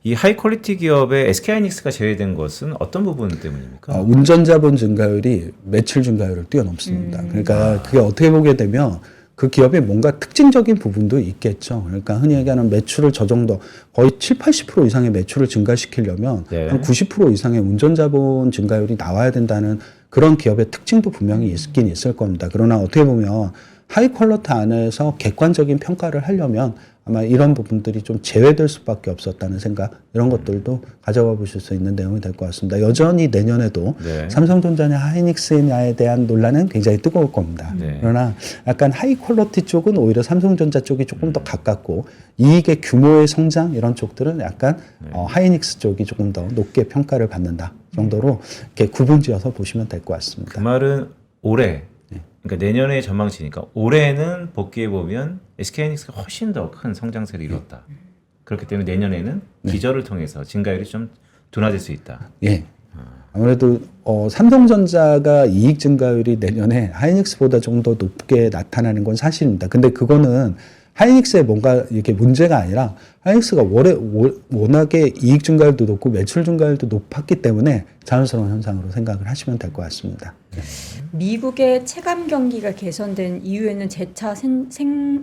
B: 이 하이 퀄리티 기업의 SK하이닉스가 제외된 것은 어떤 부분 때문입니까?
C: 운전 자본 증가율이 매출 증가율을 뛰어넘습니다. 그러니까 그게 어떻게 보게 되면 그 기업이 뭔가 특징적인 부분도 있겠죠. 그러니까 흔히 얘기하는 매출을 저 정도 거의 70-80% 이상의 매출을 증가시키려면
B: 네.
C: 한 90% 이상의 운전자본 증가율이 나와야 된다는 그런 기업의 특징도 분명히 있긴 있을 겁니다. 그러나 어떻게 보면 하이 퀄러티 안에서 객관적인 평가를 하려면 아마 이런 부분들이 좀 제외될 수밖에 없었다는 생각, 이런 것들도 가져가 보실 수 있는 내용이 될 것 같습니다. 여전히 내년에도
B: 네.
C: 삼성전자냐 하이닉스냐에 대한 논란은 굉장히 뜨거울 겁니다.
B: 네.
C: 그러나 약간 하이 퀄러티 쪽은 오히려 삼성전자 쪽이 조금 더 가깝고 이익의 규모의 성장 이런 쪽들은 약간 하이닉스 쪽이 조금 더 높게 평가를 받는다 정도로 이렇게 구분지어서 보시면 될 것 같습니다.
B: 그 말은 올해, 그러니까 내년의 전망치니까 올해는 복귀해 보면 SK하이닉스가 훨씬 더 큰 성장세를 이뤘다. 그렇기 때문에 내년에는 기저를 통해서 증가율이 좀 둔화될 수 있다.
C: 예. 아무래도 삼성전자가 이익 증가율이 내년에 하이닉스보다 조금 더 높게 나타나는 건 사실입니다. 근데 그거는 하이닉스에 뭔가 이렇게 문제가 아니라 하이닉스가 워낙에 이익 증가율도 높고 매출 증가율도 높았기 때문에 자연스러운 현상으로 생각을 하시면 될 것 같습니다.
A: 미국의 체감 경기가 개선된 이후에는 재차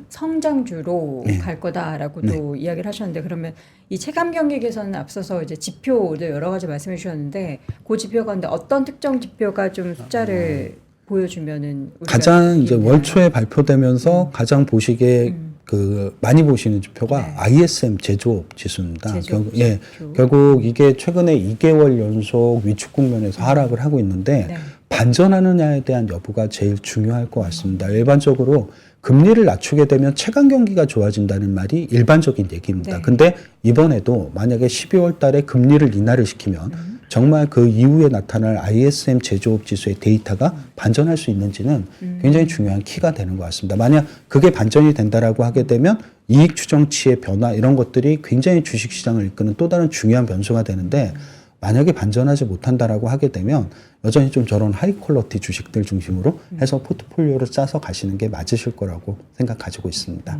A: 성장주로
C: 네.
A: 갈 거다라고도 이야기를 하셨는데, 그러면 이 체감 경기 개선은 앞서서 이제 지표도 여러 가지 말씀해 주셨는데, 그 지표가 근데 어떤 특정 지표가 좀 숫자를 보여주면은 우리가
C: 가장 이제
A: 이해하나요?
C: 월초에 발표되면서 가장 보시기에 그 많이 보시는 지표가
A: 네.
C: ISM 제조업 지수입니다.
A: 제조업 지표.
C: 결국 이게 최근에 2개월 연속 위축 국면에서 하락을 하고 있는데
A: 네.
C: 반전하느냐에 대한 여부가 제일 중요할 것 같습니다. 일반적으로 금리를 낮추게 되면 체감 경기가 좋아진다는 말이 일반적인 얘기입니다.
A: 네.
C: 근데 이번에도 만약에 12월 달에 금리를 인하를 시키면 정말 그 이후에 나타날 ISM 제조업 지수의 데이터가 반전할 수 있는지는 굉장히 중요한 키가 되는 것 같습니다. 만약 그게 반전이 된다라고 하게 되면 이익 추정치의 변화 이런 것들이 굉장히 주식시장을 이끄는 또 다른 중요한 변수가 되는데, 만약에 반전하지 못한다라고 하게 되면 여전히 좀 저런 하이 퀄러티 주식들 중심으로 해서 포트폴리오를 짜서 가시는 게 맞으실 거라고 생각 가지고 있습니다.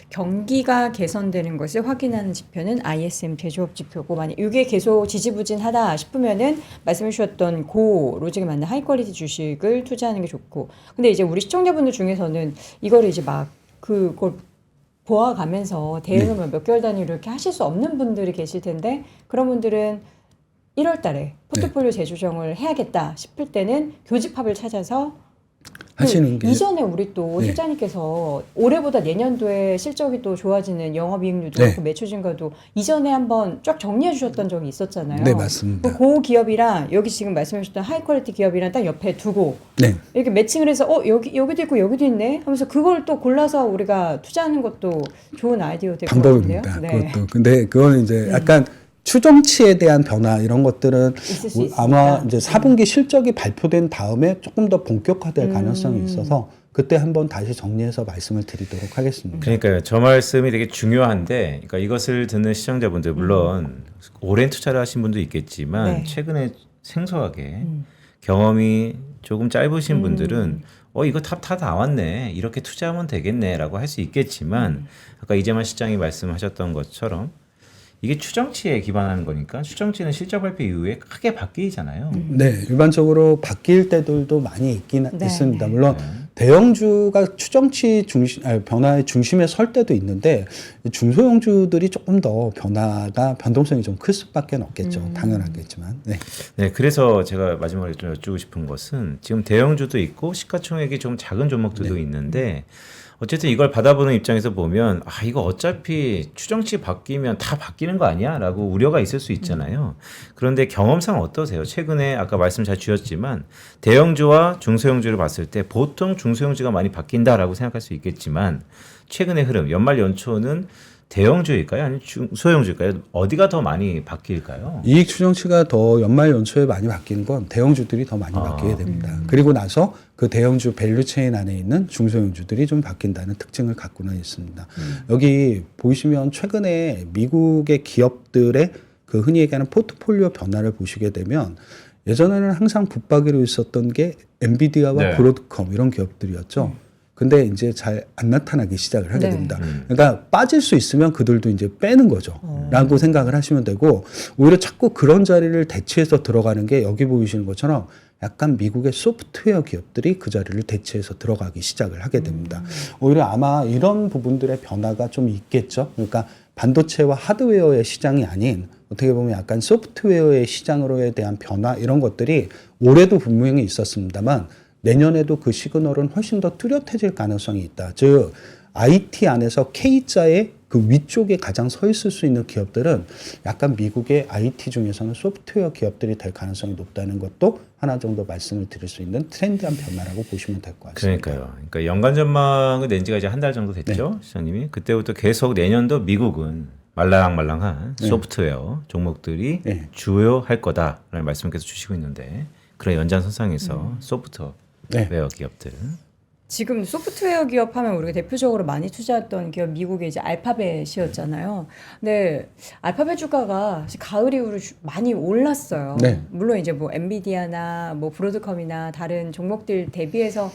A: 경기가 개선되는 것을 확인하는 지표는 ISM 제조업 지표고, 만약 이게 계속 지지부진하다 싶으면은 말씀해 주셨던 고 로직에 맞는 하이 퀄리티 주식을 투자하는 게 좋고, 근데 이제 우리 시청자분들 중에서는 이거를 이제 막 그걸 보아가면서 대응을 몇 개월 단위로 이렇게 하실 수 없는 분들이 계실 텐데, 그런 분들은 1월 달에 포트폴리오 재조정을 해야겠다 싶을 때는 교집합을 찾아서
C: 하시는 게
A: 이전에 우리 또
C: 네.
A: 실장님께서 올해보다 내년도에 실적이 또 좋아지는 영업이익률도
C: 네.
A: 그렇고 매출 증가도 이전에 한번 쫙 정리해 주셨던 적이 있었잖아요.
C: 네, 맞습니다.
A: 그 기업이랑 여기 지금 말씀해 주셨던 하이 퀄리티 기업이랑 딱 옆에 두고
C: 네.
A: 이렇게 매칭을 해서 여기도 있고 여기도 있네 하면서 그걸 또 골라서 우리가 투자하는 것도 좋은 아이디어 될 것 같은데요.
C: 방법입니다.
A: 네.
C: 그것도. 근데 그거는 이제 약간 추정치에 대한 변화 이런 것들은
A: 있을 수
C: 아마
A: 있습니다.
C: 이제 4분기 실적이 발표된 다음에 조금 더 본격화될 가능성이 있어서 그때 한번 다시 정리해서 말씀을 드리도록 하겠습니다.
B: 그러니까요. 저 말씀이 되게 중요한데, 그러니까 이것을 듣는 시청자분들 물론 오랜 투자를 하신 분도 있겠지만
A: 네.
B: 최근에 생소하게 경험이 조금 짧으신 분들은 이거 다 나왔네, 이렇게 투자하면 되겠네라고 할 수 있겠지만 아까 이재만 실장이 말씀하셨던 것처럼 이게 추정치에 기반하는 거니까 추정치는 실적 발표 이후에 크게 바뀌잖아요.
C: 네, 일반적으로 바뀔 때들도 많이 있긴
A: 네,
C: 있습니다.
A: 네.
C: 물론 대형주가 추정치 변화의 중심에 설 때도 있는데 중소형주들이 조금 더 변동성이 좀 클 수밖에 없겠죠. 당연하겠지만. 네.
B: 네, 그래서 제가 마지막으로 좀 여쭈고 싶은 것은 지금 대형주도 있고 시가총액이 좀 작은 종목들도 있는데 어쨌든 이걸 받아보는 입장에서 보면 이거 어차피 추정치 바뀌면 다 바뀌는 거 아니야? 라고 우려가 있을 수 있잖아요. 그런데 경험상 어떠세요? 최근에 아까 말씀 잘 주셨지만 대형주와 중소형주를 봤을 때 보통 중소형주가 많이 바뀐다라고 생각할 수 있겠지만 최근의 흐름, 연말 연초는 대형주일까요? 아니면 중소형주일까요? 어디가 더 많이 바뀔까요?
C: 이익 추정치가 더 연말 연초에 많이 바뀌는 건 대형주들이 더 많이 바뀌게 됩니다. 그리고 나서 그 대형주 밸류체인 안에 있는 중소형주들이 좀 바뀐다는 특징을 갖고는 있습니다. 여기 보시면 최근에 미국의 기업들의 그 흔히 얘기하는 포트폴리오 변화를 보시게 되면 예전에는 항상 붙박이로 있었던 게 엔비디아와
B: 네.
C: 브로드컴 이런 기업들이었죠. 근데 이제 잘 안 나타나기 시작을 하게
A: 네.
C: 됩니다. 그러니까 빠질 수 있으면 그들도 이제 빼는 거죠. 라고 생각을 하시면 되고 오히려 자꾸 그런 자리를 대체해서 들어가는 게 여기 보이시는 것처럼 약간 미국의 소프트웨어 기업들이 그 자리를 대체해서 들어가기 시작을 하게 됩니다. 오히려 아마 이런 부분들의 변화가 좀 있겠죠. 그러니까 반도체와 하드웨어의 시장이 아닌 어떻게 보면 약간 소프트웨어의 시장으로에 대한 변화 이런 것들이 올해도 분명히 있었습니다만 내년에도 그 시그널은 훨씬 더 뚜렷해질 가능성이 있다. 즉 IT 안에서 K자의 그 위쪽에 가장 서 있을 수 있는 기업들은 약간 미국의 IT 중에서는 소프트웨어 기업들이 될 가능성이 높다는 것도 하나 정도 말씀을 드릴 수 있는 트렌드한 변화라고 보시면 될 것 같습니다.
B: 그러니까요. 그러니까 연간 전망을 낸 지가 이제 한 달 정도 됐죠, 시장님이. 그때부터 계속 내년도 미국은 말랑말랑한 소프트웨어 종목들이
C: 네.
B: 주요할 거다라는 말씀을 계속 주시고 있는데 그런 연장선상에서 소프트웨어 기업들.
A: 지금 소프트웨어 기업 하면 우리가 대표적으로 많이 투자했던 기업 미국의 이제 알파벳이었잖아요. 근데 알파벳 주가가 사실 가을 이후로 많이 올랐어요.
C: 네.
A: 물론 이제 뭐 엔비디아나 뭐 브로드컴이나 다른 종목들 대비해서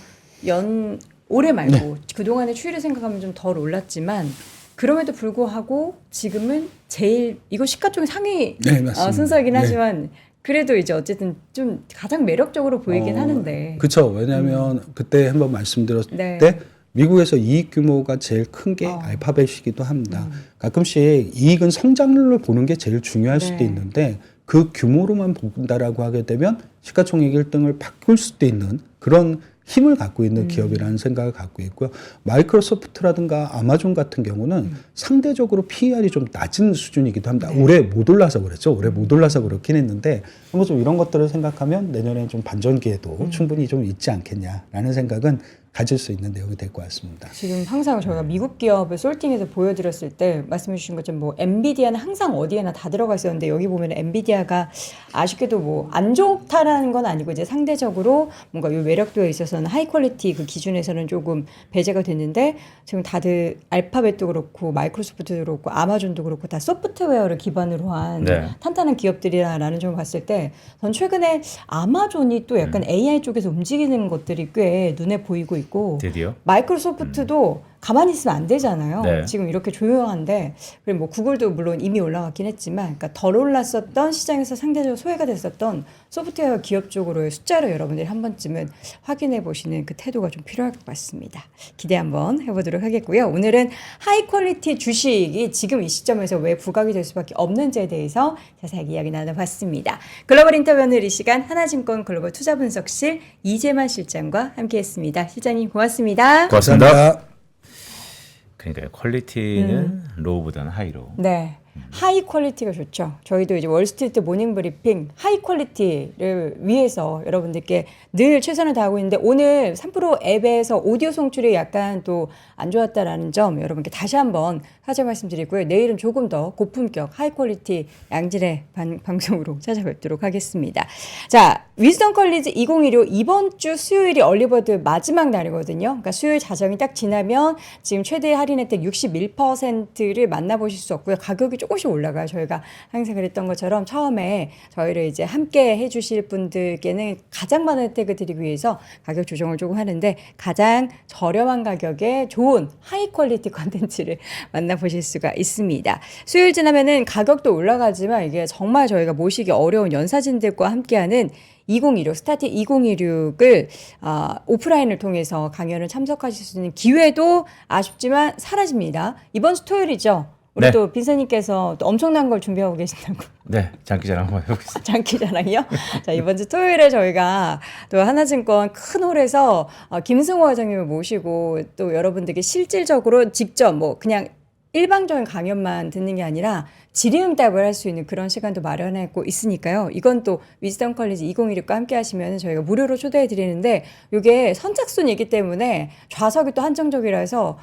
A: 올해 말고 그동안의 추이를 생각하면 좀 덜 올랐지만 그럼에도 불구하고 지금은 제일 이거 시가총액 상위
C: 맞습니다.
A: 순서이긴
C: 네.
A: 하지만 그래도 이제 어쨌든 좀 가장 매력적으로 보이긴 하는데.
C: 그렇죠. 왜냐하면 그때 한번 말씀드렸을
A: 네.
C: 때 미국에서 이익 규모가 제일 큰 게 알파벳이기도 합니다. 가끔씩 이익은 성장률로 보는 게 제일 중요할 수도 있는데 그 규모로만 본다라고 하게 되면 시가총액 1등을 바꿀 수도 있는 그런 힘을 갖고 있는 기업이라는 생각을 갖고 있고요. 마이크로소프트라든가 아마존 같은 경우는 상대적으로 PER이 좀 낮은 수준이기도 합니다. 올해 못 올라서 그랬죠. 올해 못 올라서 그렇긴 했는데 한번 좀 이런 것들을 생각하면 내년에 좀 반전 기회도 충분히 좀 있지 않겠냐라는 생각은 가질 수 있는 내용이 될 것 같습니다.
A: 지금 항상 저희가 미국 기업을 솔팅해서 보여드렸을 때 말씀해 주신 것처럼 뭐 엔비디아는 항상 어디에나 다 들어가 있었는데 여기 보면 엔비디아가 아쉽게도 뭐 안 좋다라는 건 아니고 이제 상대적으로 뭔가 요 매력도에 있어서는 하이 퀄리티 그 기준에서는 조금 배제가 됐는데 지금 다들 알파벳도 그렇고 마이크로소프트도 그렇고 아마존도 그렇고 다 소프트웨어를 기반으로 한 탄탄한 기업들이라는 점을 봤을 때 전 최근에 아마존이 또 약간 AI 쪽에서 움직이는 것들이 꽤 눈에 보이고 있고
B: 드디어
A: 마이크로소프트도 가만히 있으면 안 되잖아요.
B: 네.
A: 지금 이렇게 조용한데 그리고 뭐 구글도 물론 이미 올라갔긴 했지만 그러니까 덜 올랐었던 시장에서 상대적으로 소외가 됐었던 소프트웨어 기업 쪽으로의 숫자를 여러분들이 한 번쯤은 확인해 보시는 그 태도가 좀 필요할 것 같습니다. 기대 한번 해보도록 하겠고요. 오늘은 하이 퀄리티 주식이 지금 이 시점에서 왜 부각이 될 수밖에 없는지에 대해서 자세하게 이야기 나눠봤습니다. 글로벌 인터뷰 오늘 이 시간 하나증권 글로벌 투자분석실 이재만 실장과 함께했습니다. 실장님 고맙습니다.
B: 고맙습니다. 그러니까 퀄리티는 로우보다는 하이로.
A: 네. 하이 퀄리티가 좋죠. 저희도 이제 월스트리트 모닝 브리핑 하이 퀄리티를 위해서 여러분들께 늘 최선을 다하고 있는데 오늘 3프로 앱에서 오디오 송출이 약간 또 안 좋았다라는 점 여러분께 다시 한번 사죄 말씀드리고요. 내일은 조금 더 고품격 하이 퀄리티 양질의 방송으로 찾아뵙도록 하겠습니다. 자, 위즈덤 컬리지 2016 이번 주 수요일이 얼리버드 마지막 날이거든요. 그러니까 수요일 자정이 딱 지나면 지금 최대 할인 혜택 61%를 만나보실 수 없고요. 가격이 조금씩 올라가요. 저희가 항상 그랬던 것처럼 처음에 저희를 이제 함께 해주실 분들께는 가장 많은 혜택을 드리기 위해서 가격 조정을 조금 하는데 가장 저렴한 가격에 좋은 하이 퀄리티 컨텐츠를 만나보실 수가 있습니다. 수요일 지나면은 가격도 올라가지만 이게 정말 저희가 모시기 어려운 연사진들과 함께하는 2016 스타트 2016을 오프라인을 통해서 강연을 참석하실 수 있는 기회도 아쉽지만 사라집니다. 이번 주 토요일이죠. 우리
B: 네.
A: 또 빈사님께서 또 엄청난 걸 준비하고 계신다고.
B: 네, 장기자랑 한번 해보겠습니다.
A: 장기자랑이요? 자, 이번 주 토요일에 저희가 또 하나증권 큰 홀에서 김승호 회장님을 모시고 또 여러분들께 실질적으로 직접 뭐 그냥 일방적인 강연만 듣는 게 아니라 질의응답을 할 수 있는 그런 시간도 마련하고 있으니까요. 이건 또 위즈덤 컬리지 2016과 함께 하시면 저희가 무료로 초대해 드리는데 이게 선착순이기 때문에 좌석이 또 한정적이라서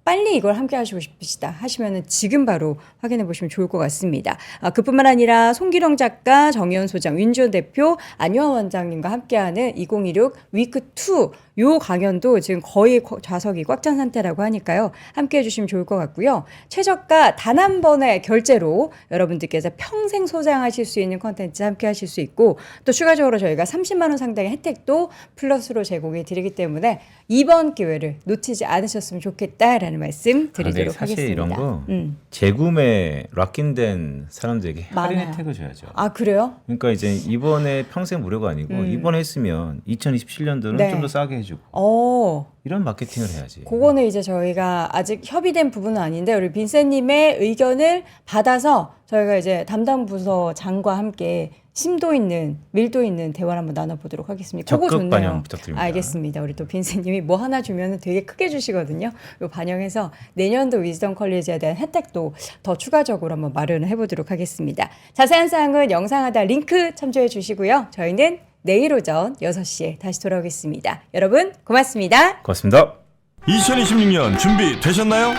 A: 빨리 이걸 함께 하시고 싶으시다 하시면은 지금 바로 확인해 보시면 좋을 것 같습니다. 그뿐만 아니라 송기령 작가, 정의원 소장, 윤지원 대표, 안효환 원장님과 함께하는 2016 위크 2 요 강연도 지금 거의 좌석이 꽉 찬 상태라고 하니까요. 함께 해주시면 좋을 것 같고요. 최저가 단 한 번의 결제로 여러분들께서 평생 소장하실 수 있는 컨텐츠 함께 하실 수 있고 또 추가적으로 저희가 30만 원 상당의 혜택도 플러스로 제공해 드리기 때문에 이번 기회를 놓치지 않으셨으면 주셨으면 좋겠다라는 말씀
B: 근데
A: 드리도록
B: 사실
A: 하겠습니다.
B: 이런 거 재구매 락인된 사람들에게 할인
A: 많아요.
B: 혜택을 줘야죠.
A: 아 그래요?
B: 그러니까 이제 이번에 평생 무료가 아니고 이번에 했으면 2027년도는
A: 네.
B: 좀 더 싸게 해주고
A: 어.
B: 이런 마케팅을 해야지.
A: 그거는 이제 저희가 아직 협의된 부분은 아닌데 우리 빈센님의 의견을 받아서 저희가 이제 담당 부서장과 함께 심도 있는 밀도 있는 대화를 한번 나눠보도록 하겠습니다. 그거
B: 적극
A: 좋네요.
B: 반영 부탁드립니다.
A: 알겠습니다. 우리 또 빈센님이 뭐 하나 주면은 되게 크게 주시거든요. 요 반영해서 내년도 위즈덤 컬리지에 대한 혜택도 더 추가적으로 한번 마련을 해보도록 하겠습니다. 자세한 사항은 영상 하단 링크 참조해 주시고요. 저희는 내일 오전 6시에 다시 돌아오겠습니다. 여러분 고맙습니다.
B: 고맙습니다.
D: 2026년 준비되셨나요?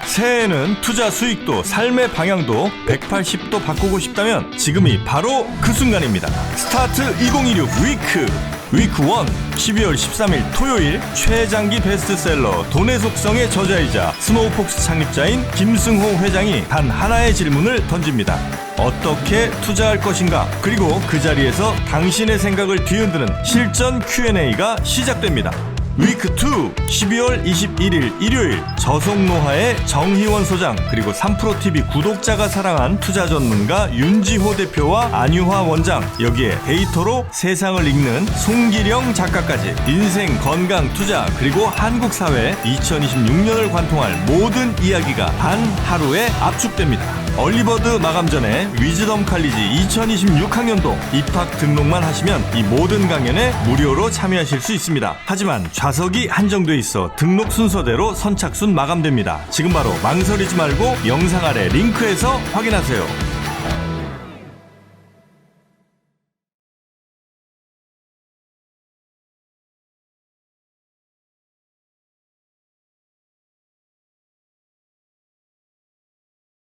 D: 새해에는 투자 수익도 삶의 방향도 180도 바꾸고 싶다면 지금이 바로 그 순간입니다. 스타트 2026 위크 1 12월 13일 토요일 최장기 베스트셀러 돈의 속성의 저자이자 스노우폭스 창립자인 김승호 회장이 단 하나의 질문을 던집니다. 어떻게 투자할 것인가? 그리고 그 자리에서 당신의 생각을 뒤흔드는 실전 Q&A가 시작됩니다. 위크 2 12월 21일 일요일 저속노화의 정희원 소장 그리고 3프로TV 구독자가 사랑한 투자 전문가 윤지호 대표와 안유화 원장 여기에 데이터로 세상을 읽는 송기령 작가까지 인생 건강 투자 그리고 한국 사회 2026년을 관통할 모든 이야기가 단 하루에 압축됩니다. 얼리버드 마감 전에 위즈덤 칼리지 2026학년도 입학 등록만 하시면 이 모든 강연에 무료로 참여하실 수 있습니다. 하지만 좌석이 한정돼 있어 등록 순서대로 선착순 마감됩니다. 지금 바로 망설이지 말고 영상 아래 링크에서 확인하세요.